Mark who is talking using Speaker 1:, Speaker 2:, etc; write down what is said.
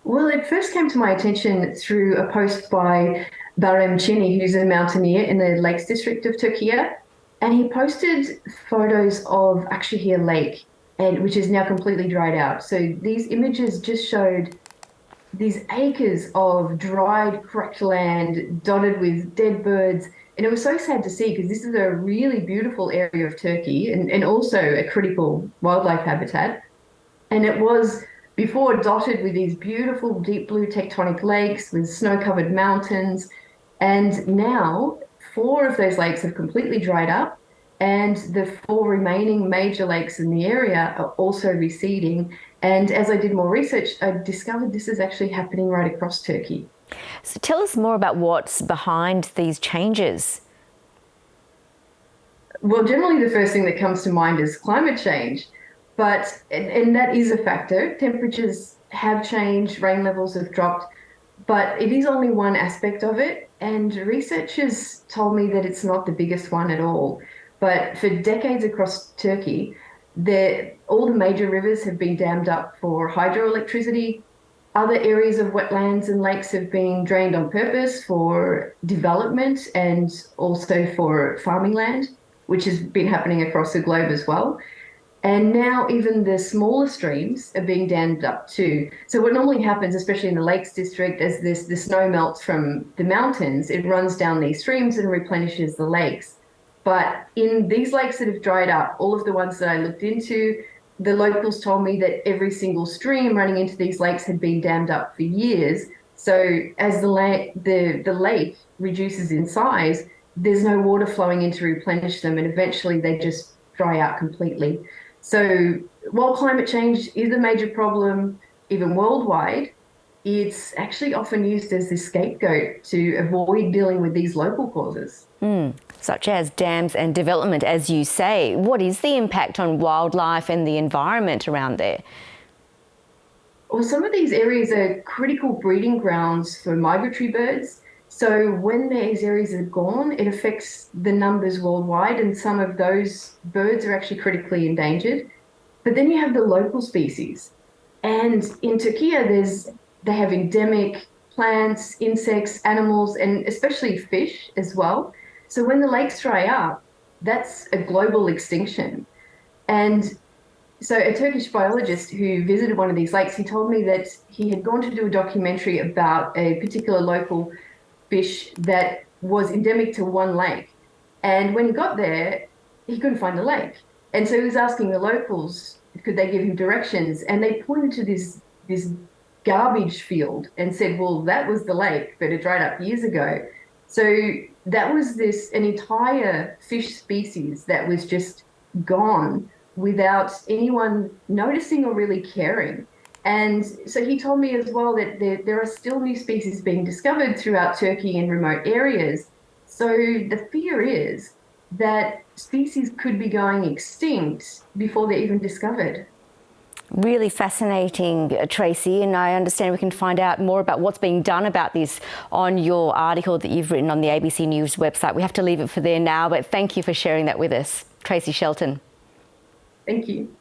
Speaker 1: Well, it first came to my attention through a post by Barem Chini, who's a mountaineer in the Lakes District of Türkiye. And he posted photos of Akşehir Lake, which is now completely dried out. So these images just showed these acres of dried, cracked land dotted with dead birds. And it was so sad to see because this is a really beautiful area of Turkey and also a critical wildlife habitat. And it was before dotted with these beautiful deep blue tectonic lakes with snow-covered mountains. And now four of those lakes have completely dried up, and the four remaining major lakes in the area are also receding. And as I did more research, I discovered this is actually happening right across Turkey.
Speaker 2: So tell us more about what's behind these changes.
Speaker 1: Well, generally the first thing that comes to mind is climate change. And that is a factor. Temperatures have changed, rain levels have dropped, but it is only one aspect of it. And researchers told me that it's not the biggest one at all. But for decades across Turkey, all the major rivers have been dammed up for hydroelectricity. Other areas of wetlands and lakes have been drained on purpose for development and also for farming land, which has been happening across the globe as well. And now even the smaller streams are being dammed up too. So what normally happens, especially in the Lakes District, as the snow melts from the mountains, it runs down these streams and replenishes the lakes. But in these lakes that have dried up, all of the ones that I looked into, the locals told me that every single stream running into these lakes had been dammed up for years. So as the lake reduces in size, there's no water flowing in to replenish them, and eventually they just dry out completely. So while climate change is a major problem, even worldwide, it's actually often used as the scapegoat to avoid dealing with these local causes.
Speaker 2: Such as dams and development, as you say. What is the impact on wildlife and the environment around there?
Speaker 1: Well, some of these areas are critical breeding grounds for migratory birds. So when these areas are gone, it affects the numbers worldwide, and some of those birds are actually critically endangered. But then you have the local species. And in Türkiye, they have endemic plants, insects, animals, and especially fish as well. So when the lakes dry up, that's a global extinction. And so a Turkish biologist who visited one of these lakes, he told me that he had gone to do a documentary about a particular local fish that was endemic to one lake. And when he got there, he couldn't find the lake. And so he was asking the locals, could they give him directions? And they pointed to this garbage field and said, well, that was the lake, but it dried up years ago. So that was an entire fish species that was just gone without anyone noticing or really caring. And so he told me as well that there are still new species being discovered throughout Turkey in remote areas. So the fear is that species could be going extinct before they're even discovered.
Speaker 2: Really fascinating, Tracey, and I understand we can find out more about what's being done about this on your article that you've written on the ABC News website. We have to leave it for there now, but thank you for sharing that with us. Tracey Shelton.
Speaker 1: Thank you.